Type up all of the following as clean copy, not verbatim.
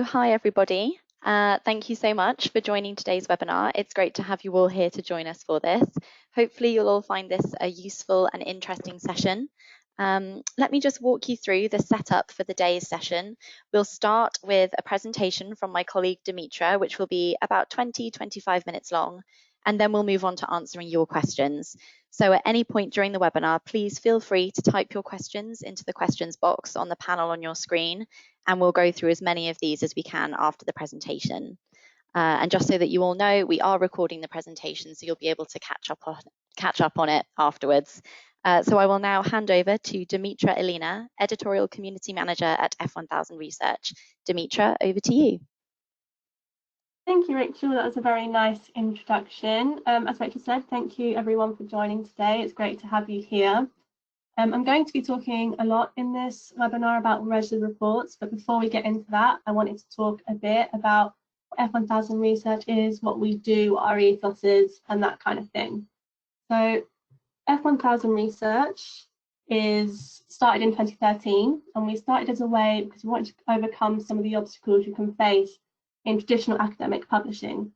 So hi everybody. Thank you so much for joining today's webinar. It's great to have you all here to join us for this. Hopefully you'll all find this a useful and interesting session. Let me just walk you through the setup for the day's session. We'll start with a presentation from my colleague Demitra, which will be about 20-25 minutes long, and then we'll move on to answering your questions. So at any point during the webinar, please feel free to type your questions into the questions box on the panel on your screen, and we'll go through as many of these as we can after the presentation. And just so that you all know, we are recording the presentation, so you'll be able to catch up on it afterwards. So I will now hand over to Demitra Ellina, Editorial Community Manager at F1000Research. Demitra, over to you. Thank you, Rachel. That was a very nice introduction. As Rachel said, thank you everyone for joining today. It's great to have you here. I'm going to be talking a lot in this webinar about registered reports, but before we get into that, I wanted to talk a bit about what F1000 Research is, what we do, what our ethos is, and that kind of thing. So F1000 Research is started in 2013, and we started as a way because we wanted to overcome some of the obstacles you can face in traditional academic publishing.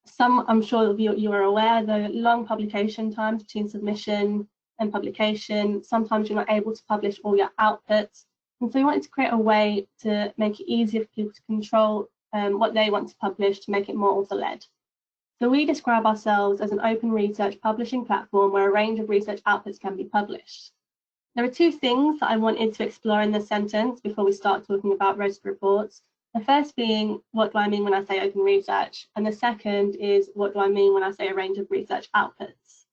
Some, I'm sure you are aware, the long publication times between submission and publication. Sometimes you're not able to publish all your outputs. And so we wanted to create a way to make it easier for people to control what they want to publish, to make it more author-led. So we describe ourselves as an open research publishing platform where a range of research outputs can be published. There are two things that I wanted to explore in this sentence before we start talking about registered reports. The first being, what do I mean when I say open research? And the second is, what do I mean when I say a range of research outputs?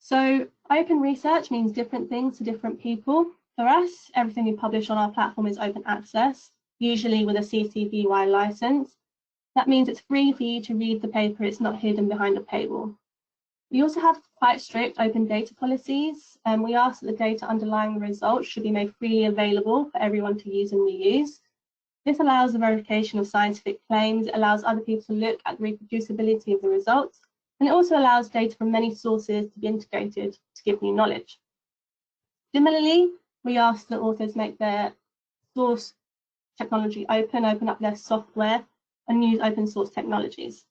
So open research means different things to different people. For us, everything we publish on our platform is open access, usually with a CC BY license. That means it's free for you to read the paper, it's not hidden behind a paywall. We also have quite strict open data policies, and we ask that the data underlying the results should be made freely available for everyone to use and reuse. This allows the verification of scientific claims, it allows other people to look at the reproducibility of the results, and it also allows data from many sources to be integrated to give new knowledge. Similarly, we ask that authors make their source technology open up their software, and use open source technologies.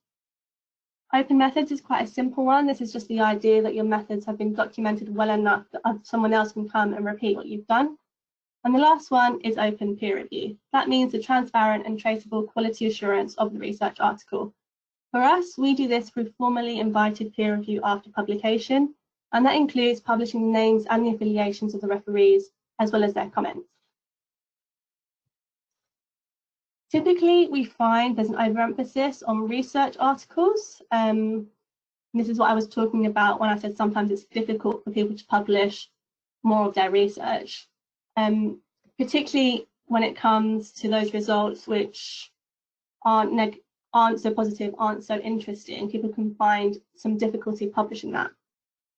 Open methods is quite a simple one. This is just the idea that your methods have been documented well enough that someone else can come and repeat what you've done. And the last one is open peer review. That means the transparent and traceable quality assurance of the research article. For us, we do this through formally invited peer review after publication, and that includes publishing the names and the affiliations of the referees, as well as their comments. Typically, we find there's an overemphasis on research articles. This is what I was talking about when I said sometimes it's difficult for people to publish more of their research, particularly when it comes to those results which aren't so positive, aren't so interesting. People can find some difficulty publishing that.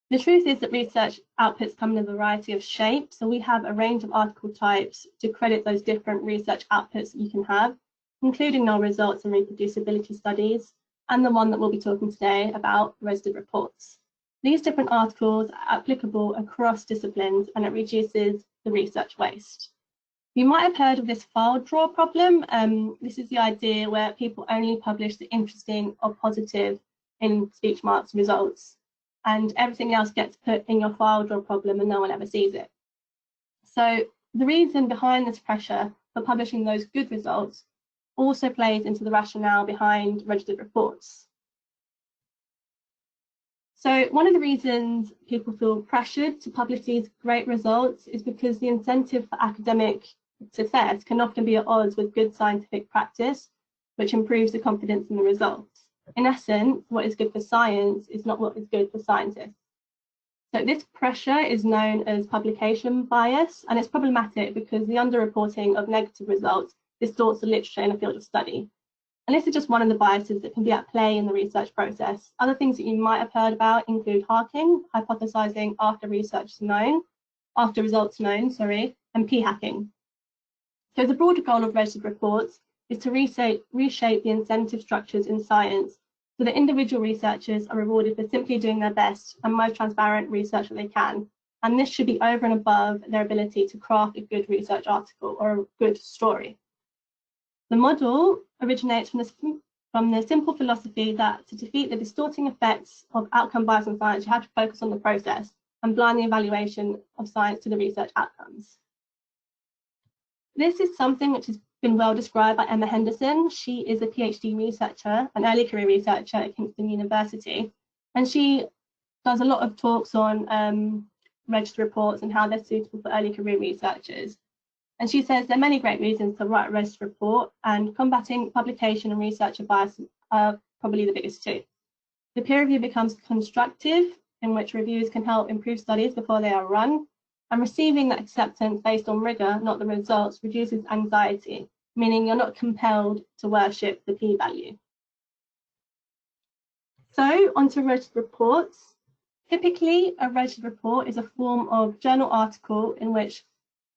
The truth is that research outputs come in a variety of shapes, so we have a range of article types to credit those different research outputs that you can have, including null results and reproducibility studies, and the one that we'll be talking today about, registered reports. These different articles are applicable across disciplines, and it reduces the research waste. You might have heard of this file drawer problem. This is the idea where people only publish the interesting or positive in speech marks results, and everything else gets put in your file drawer problem and no one ever sees it. So the reason behind this pressure for publishing those good results also plays into the rationale behind registered reports. So one of the reasons people feel pressured to publish these great results is because the incentive for academic success can often be at odds with good scientific practice, which improves the confidence in the results. In essence, what is good for science is not what is good for scientists. So this pressure is known as publication bias, and it's problematic because the underreporting of negative results distorts the literature in a field of study. And this is just one of the biases that can be at play in the research process. Other things that you might have heard about include harking, hypothesizing after results known, and p-hacking. So the broader goal of registered reports is to reshape the incentive structures in science so that individual researchers are rewarded for simply doing their best and most transparent research that they can, and this should be over and above their ability to craft a good research article or a good story. The model originates from the simple philosophy that to defeat the distorting effects of outcome bias in science, you have to focus on the process and blind the evaluation of science to the research outcomes. This is something which has been well described by Emma Henderson. She is a PhD researcher, an early career researcher at Kingston University, and she does a lot of talks on registered reports and how they're suitable for early career researchers. And she says there are many great reasons to write a registered report, and combating publication and researcher bias are probably the biggest two. The peer review becomes constructive, in which reviews can help improve studies before they are run, and receiving that acceptance based on rigor, not the results, reduces anxiety, meaning you're not compelled to worship the p-value. So onto registered reports. Typically, a registered report is a form of journal article in which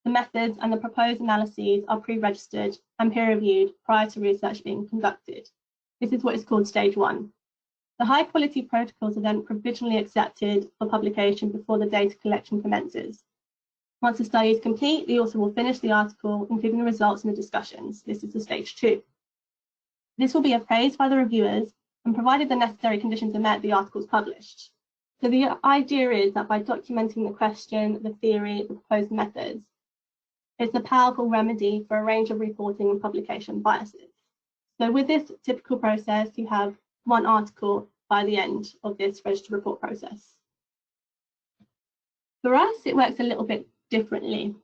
the methods and the proposed analyses are pre-registered and peer-reviewed prior to research being conducted. This is what is called stage 1. The high-quality protocols are then provisionally accepted for publication before the data collection commences. Once the study is complete, the author will finish the article, including the results and the discussions. This is the stage 2. This will be appraised by the reviewers, and provided the necessary conditions are met, the article is published. So the idea is that by documenting the question, the theory, the proposed methods, it's a powerful remedy for a range of reporting and publication biases. So with this typical process, you have one article by the end of this registered report process. For us, it works a little bit differently.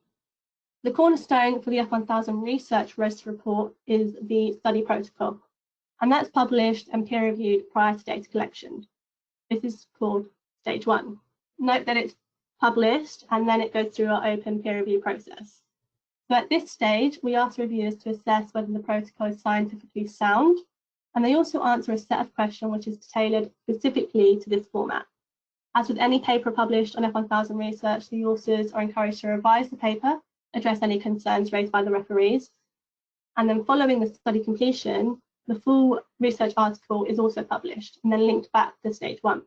The cornerstone for the F1000Research registered report is the study protocol, and that's published and peer-reviewed prior to data collection. This is called stage 1. Note that it's published and then it goes through our open peer review process. So at this stage, we ask reviewers to assess whether the protocol is scientifically sound, and they also answer a set of questions which is tailored specifically to this format. As with any paper published on F1000Research, the authors are encouraged to revise the paper, address any concerns raised by the referees, and then following the study completion, the full research article is also published and then linked back to stage 1.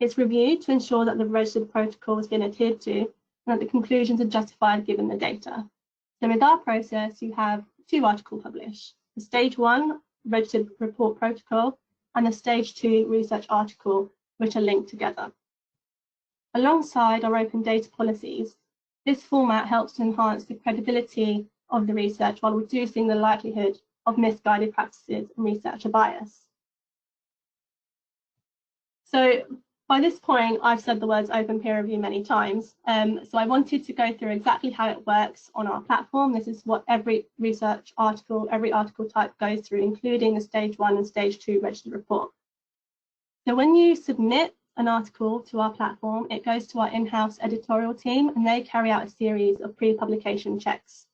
It's reviewed to ensure that the registered protocol has been adhered to and that the conclusions are justified given the data. So with our process, you have 2 articles published, the stage 1 registered report protocol and the stage 2 research article, which are linked together. Alongside our open data policies, this format helps to enhance the credibility of the research while reducing the likelihood of misguided practices and researcher bias. So by this point, I've said the words open peer review many times, so I wanted to go through exactly how it works on our platform. This is what every research article, every article type goes through, including the stage 1 and stage 2 registered report. So when you submit an article to our platform, it goes to our in-house editorial team, and they carry out a series of pre-publication checks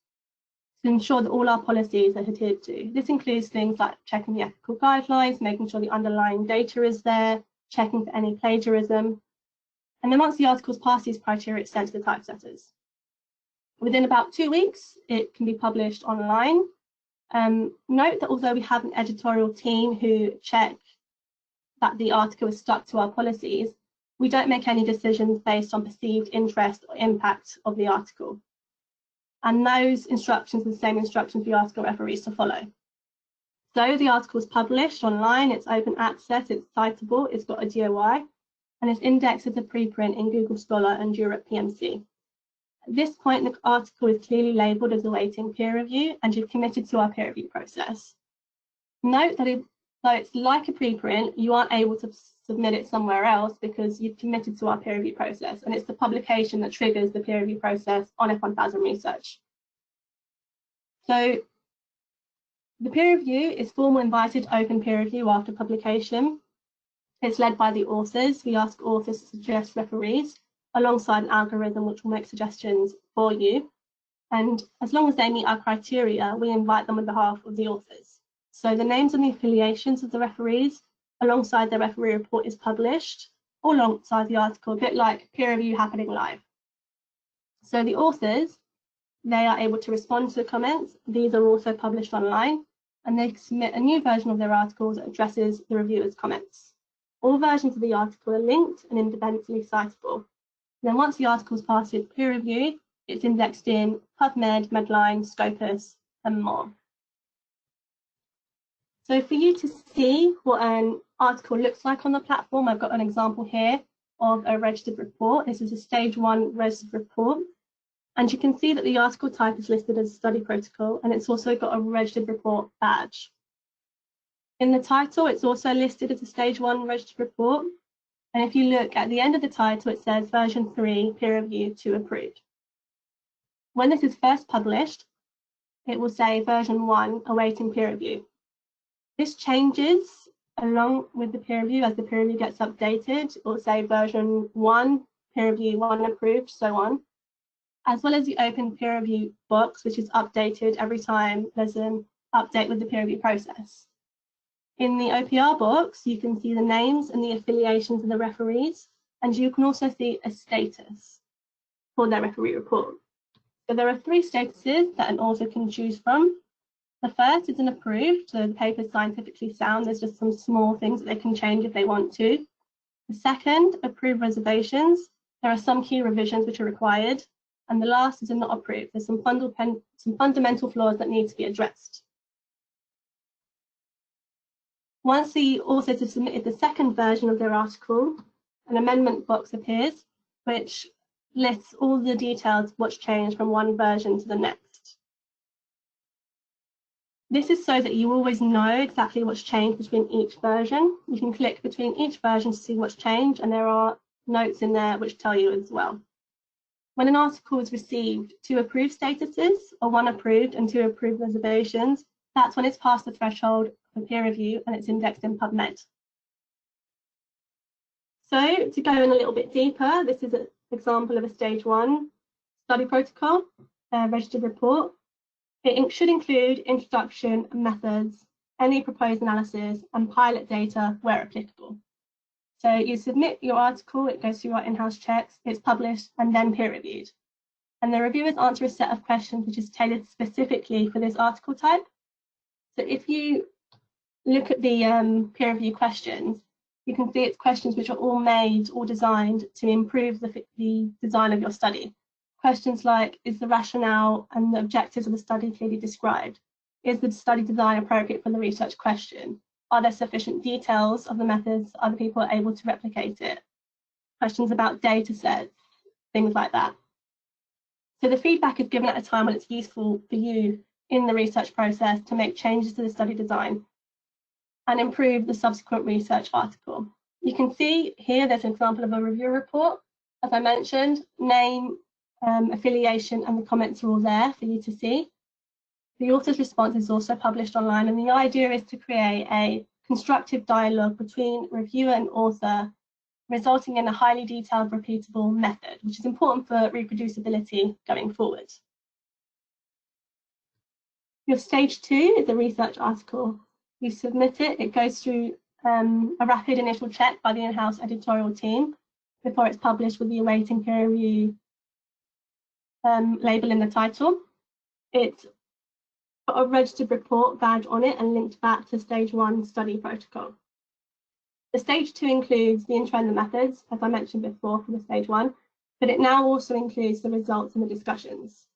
to ensure that all our policies are adhered to. This includes things like checking the ethical guidelines, making sure the underlying data is there, checking for any plagiarism. And then once the articles pass these criteria, it's sent to the typesetters. Within about 2 weeks, it can be published online. Note that although we have an editorial team who check that the article is stuck to our policies, we don't make any decisions based on perceived interest or impact of the article. And those instructions are the same instructions we ask our referees to follow. So the article is published online, it's open access, it's citable, it's got a DOI, and it's indexed as a preprint in Google Scholar and Europe PMC. At this point, the article is clearly labelled as awaiting peer review, and you've committed to our peer review process. Note that though it's like a preprint, you aren't able to submit it somewhere else because you've committed to our peer review process, and it's the publication that triggers the peer review process on F1000Research. So the peer review is formal invited open peer review after publication. It's led by the authors. We ask authors to suggest referees alongside an algorithm which will make suggestions for you. And as long as they meet our criteria, we invite them on behalf of the authors. So the names and the affiliations of the referees alongside their referee report is published alongside the article, a bit like peer review happening live. So the authors, they are able to respond to the comments. These are also published online, and they submit a new version of their articles that addresses the reviewer's comments. All versions of the article are linked and independently citable. Then once the article is passed peer review, it's indexed in PubMed, Medline, Scopus, and more. So for you to see what an article looks like on the platform, I've got an example here of a registered report. This is a stage 1 registered report. And you can see that the article type is listed as study protocol, and it's also got a registered report badge. In the title, it's also listed as a stage 1 registered report. And if you look at the end of the title, it says version 3, peer review to approved. When this is first published, it will say version 1, awaiting peer review. This changes along with the peer review as the peer review gets updated. It will say version 1, peer review 1 approved, so on, as well as the open peer review box, which is updated every time there's an update with the peer review process. In the OPR box, you can see the names and the affiliations of the referees, and you can also see a status for their referee report. So there are 3 statuses that an author can choose from. The first is an approved, so the paper is scientifically sound. There's just some small things that they can change if they want to. The second, approved reservations. There are some key revisions which are required. And the last is a not approved. There's some fundamental flaws that need to be addressed. Once the authors have submitted the second version of their article, an amendment box appears, which lists all the details of what's changed from one version to the next. This is so that you always know exactly what's changed between each version. You can click between each version to see what's changed, and there are notes in there which tell you as well. When an article is received 2 approved statuses, or 1 approved and 2 approved reservations, that's when it's passed the threshold for peer review and it's indexed in PubMed. So to go in a little bit deeper, this is an example of a stage 1 study protocol, registered report. It should include introduction, methods, any proposed analysis, and pilot data where applicable. So you submit your article, it goes through our in-house checks, it's published, and then peer reviewed. And the reviewers answer a set of questions which is tailored specifically for this article type. So if you look at the peer review questions, you can see it's questions which are all made or designed to improve the design of your study. Questions like, is the rationale and the objectives of the study clearly described? Is the study design appropriate for the research question? Are there sufficient details of the methods? Are the people able to replicate it? Questions about data sets, things like that. So the feedback is given at a time when it's useful for you in the research process to make changes to the study design and improve the subsequent research article. You can see here there's an example of a review report. As I mentioned, name, affiliation, and the comments are all there for you to see. The author's response is also published online, and the idea is to create a constructive dialogue between reviewer and author, resulting in a highly detailed, repeatable method, which is important for reproducibility going forward. Your stage 2 is a research article. You submit it, it goes through a rapid initial check by the in-house editorial team before it's published with the awaiting peer review label in the title. It's got a registered report badge on it and linked back to stage 1 study protocol. The stage 2 includes the intro and the methods, as I mentioned before for the stage 1, but it now also includes the results and the discussions.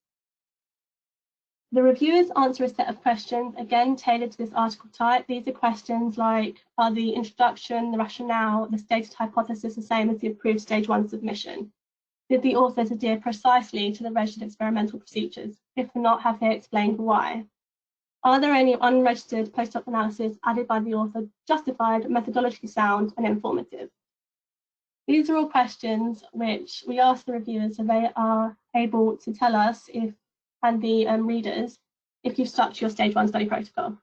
The reviewers answer a set of questions, again tailored to this article type. These are questions like, are the introduction, the rationale, the stated hypothesis the same as the approved stage 1 submission? Did the authors adhere precisely to the registered experimental procedures? If not, have they explained why? Are there any unregistered post-hoc analysis added by the author justified, methodologically sound, and informative? These are all questions which we ask the reviewers so they are able to tell us if, and the readers, if you've stuck to your stage 1 study protocol.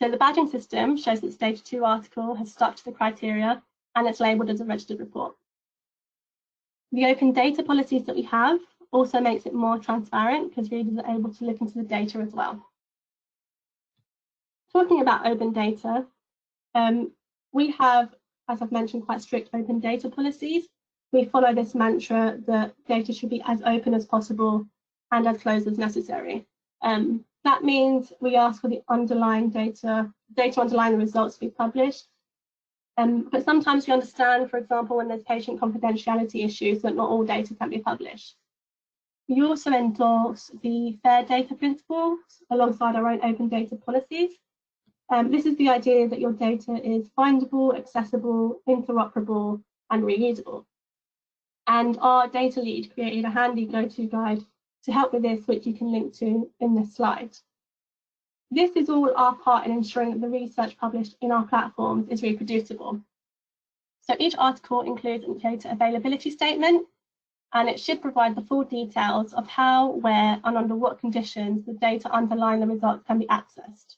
So the badging system shows that the stage 2 article has stuck to the criteria and it's labelled as a registered report. The open data policies that we have also makes it more transparent because readers are able to look into the data as well. Talking about open data, we have, as I've mentioned, quite strict open data policies. We follow this mantra that data should be as open as possible and as closed as necessary. That means we ask for the underlying data underlying the results to be published But sometimes we understand, for example, when there's patient confidentiality issues, that not all data can be published. We also endorse the fair data principles alongside our own open data policies. This is the idea that your data is findable, accessible, interoperable, and reusable. And our data lead created a handy go-to guide to help with this, which you can link to in this slide. This is all our part in ensuring that the research published in our platforms is reproducible. So each article includes a data availability statement, and it should provide the full details of how, where, and under what conditions the data underlying the results can be accessed.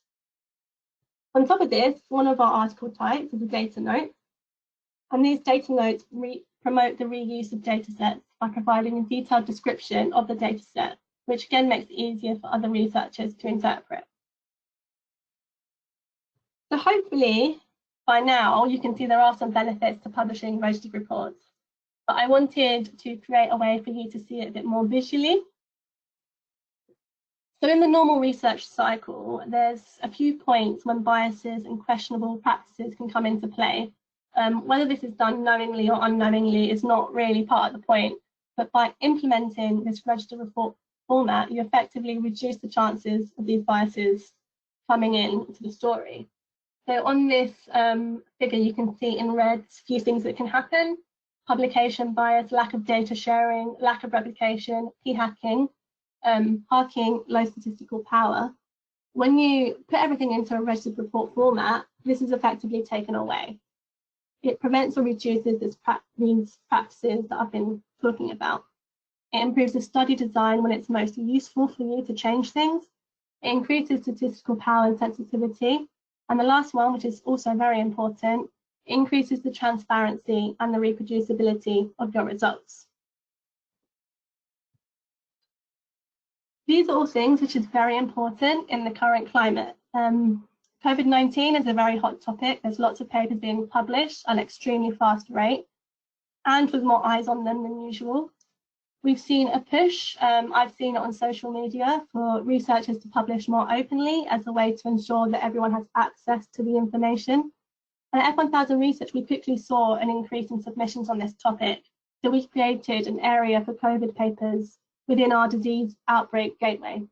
On top of this, one of our article types is a data note, and these data notes promote the reuse of data sets by providing a detailed description of the data set, which again makes it easier for other researchers to interpret. So hopefully, by now, you can see there are some benefits to publishing registered reports, but I wanted to create a way for you to see it a bit more visually. So in the normal research cycle, there's a few points when biases and questionable practices can come into play. Whether this is done knowingly or unknowingly is not really part of the point, but by implementing this registered report format, you effectively reduce the chances of these biases coming into the story. So on this figure, you can see in red a few things that can happen: publication bias, lack of data sharing, lack of replication, p-hacking, parking, low statistical power. When you put everything into a registered report format, this is effectively taken away. It prevents or reduces these practices that I've been talking about. It improves the study design when it's most useful for you to change things. It increases statistical power and sensitivity. And the last one, which is also very important, increases the transparency and the reproducibility of your results. These are all things which is very important in the current climate. COVID-19 is a very hot topic. There's lots of papers being published at an extremely fast rate and with more eyes on them than usual. We've seen a push, I've seen it on social media, for researchers to publish more openly as a way to ensure that everyone has access to the information. And at F1000Research, we quickly saw an increase in submissions on this topic. So we created an area for COVID papers within our disease outbreak gateway.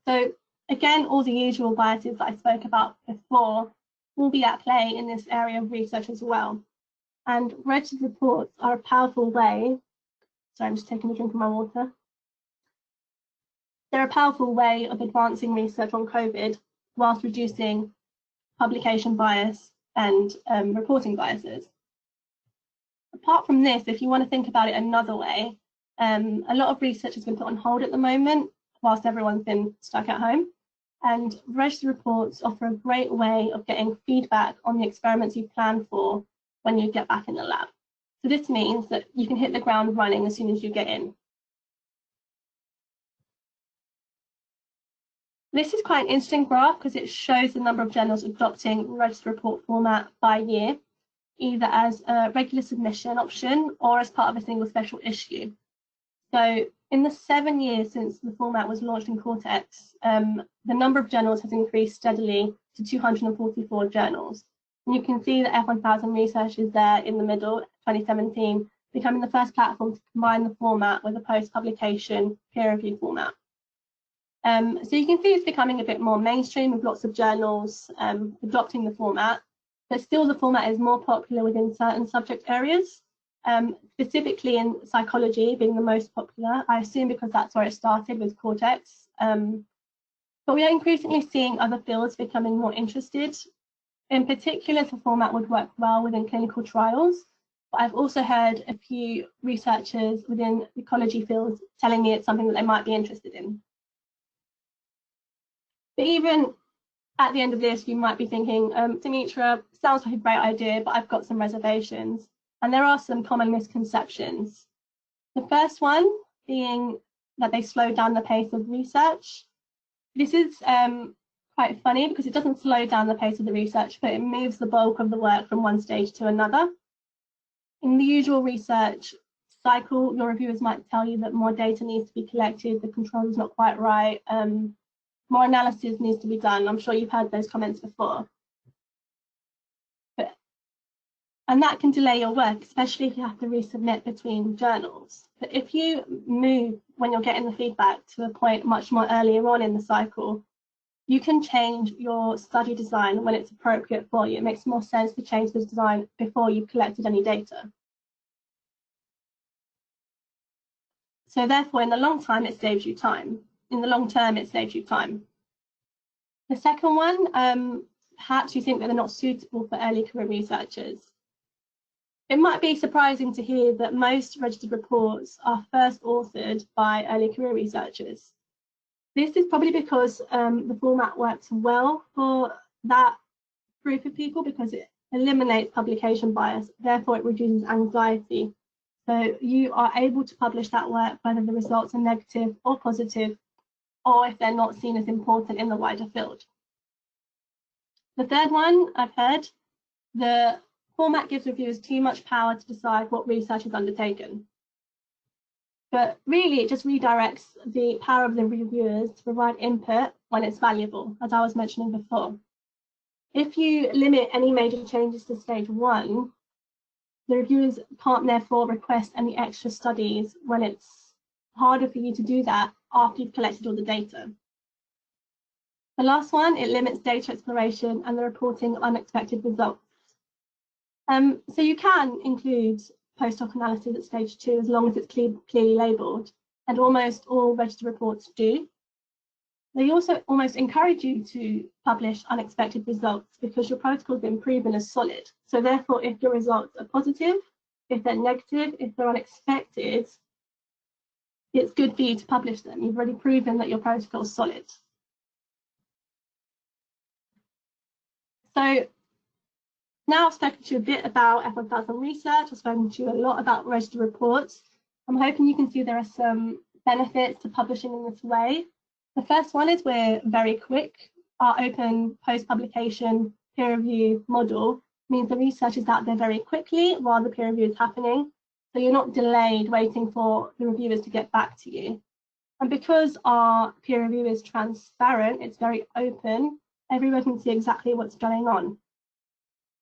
So again, all the usual biases that I spoke about before will be at play in this area of research as well. And registered reports are a powerful way. Sorry, I'm just taking a drink of my water. They're a powerful way of advancing research on COVID whilst reducing publication bias and reporting biases. Apart from this, if you want to think about it another way, a lot of research has been put on hold at the moment whilst everyone's been stuck at home. And registered reports offer a great way of getting feedback on the experiments you plan for when you get back in the lab. So this means that you can hit the ground running as soon as you get in. This is quite an interesting graph because it shows the number of journals adopting registered report format by year, either as a regular submission option or as part of a single special issue. So in the 7 years since the format was launched in Cortex, the number of journals has increased steadily to 244 journals. And you can see that F1000Research is there in the middle, 2017, becoming the first platform to combine the format with a post-publication peer review format. So you can see it's becoming a bit more mainstream with lots of journals adopting the format, but still the format is more popular within certain subject areas. Specifically in psychology being the most popular, I assume because that's where it started with Cortex. But we are increasingly seeing other fields becoming more interested. In particular, the format would work well within clinical trials, but I've also heard a few researchers within the ecology fields telling me it's something that they might be interested in. But even at the end of this, you might be thinking, Demitra, sounds like a great idea, but I've got some reservations. And there are some common misconceptions. The first one being that they slow down the pace of research. This is quite funny because it doesn't slow down the pace of the research, but it moves the bulk of the work from one stage to another. In the usual research cycle, your reviewers might tell you that more data needs to be collected, the control is not quite right, more analysis needs to be done. I'm sure you've heard those comments before. But And that can delay your work, especially if you have to resubmit between journals. But if you move when you're getting the feedback to a point much more earlier on in the cycle, you can change your study design when it's appropriate for you. It makes more sense to change the design before you've collected any data. So therefore, in the long time, it saves you time. In the long term, it saves you time. The second one, perhaps you think that they're not suitable for early career researchers. It might be surprising to hear that most registered reports are first authored by early career researchers. This is probably because the format works well for that group of people because it eliminates publication bias, therefore it reduces anxiety. So you are able to publish that work whether the results are negative or positive, or if they're not seen as important in the wider field. The third one I've heard, the format gives reviewers too much power to decide what research is undertaken. But really, it just redirects the power of the reviewers to provide input when it's valuable, as I was mentioning before. If you limit any major changes to stage 1, the reviewers can't therefore request any extra studies when it's harder for you to do that after you've collected all the data. The last one, it limits data exploration and the reporting of unexpected results. So you can include post-hoc analysis at stage 2 as long as it's clearly labelled, and almost all registered reports do. They also almost encourage you to publish unexpected results because your protocol has been proven as solid. So therefore, if your results are positive, if they're negative, if they're unexpected, it's good for you to publish them. You've already proven that your protocol is solid. So now I've spoken to you a bit about F1000Research. I've spoken to you a lot about registered reports. I'm hoping you can see there are some benefits to publishing in this way. The first one is we're very quick. Our open post-publication peer review model means the research is out there very quickly while the peer review is happening. So you're not delayed waiting for the reviewers to get back to you. And because our peer review is transparent, it's very open, everyone can see exactly what's going on.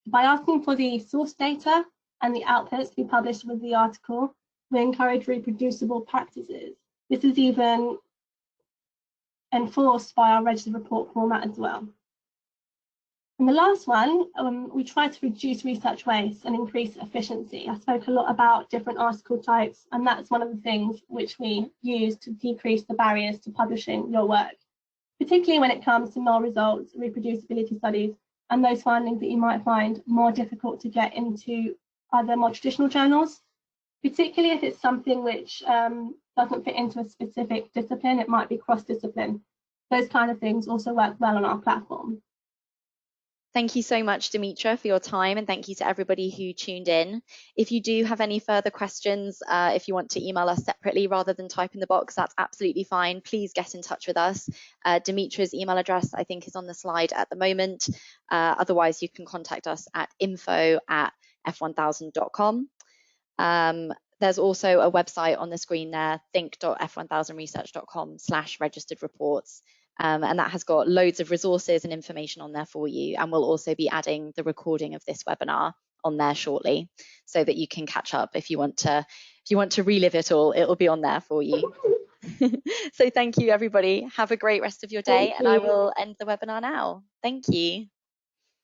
By asking for the source data and the outputs to be published with the article, we encourage reproducible practices. This is even enforced by our registered report format as well. And the last one, we try to reduce research waste and increase efficiency. I spoke a lot about different article types, and that's one of the things which we use to decrease the barriers to publishing your work, particularly when it comes to null results, reproducibility studies, and those findings that you might find more difficult to get into other more traditional journals, particularly if it's something which doesn't fit into a specific discipline. It might be cross-discipline. Those kind of things also work well on our platform. Thank you so much, Demitra, for your time, and thank you to everybody who tuned in. If you do have any further questions, if you want to email us separately rather than type in the box, that's absolutely fine. Please get in touch with us. Demitra's email address, I think, is on the slide at the moment. Otherwise, you can contact us at info@f1000.com. There's also a website on the screen there, think.f1000research.com/registered reports. And that has got loads of resources and information on there for you. And we'll also be adding the recording of this webinar on there shortly so that you can catch up if you want to relive it all. It'll be on there for you. So thank you, everybody. Have a great rest of your day. And I will end the webinar now. Thank you.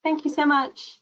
Thank you so much.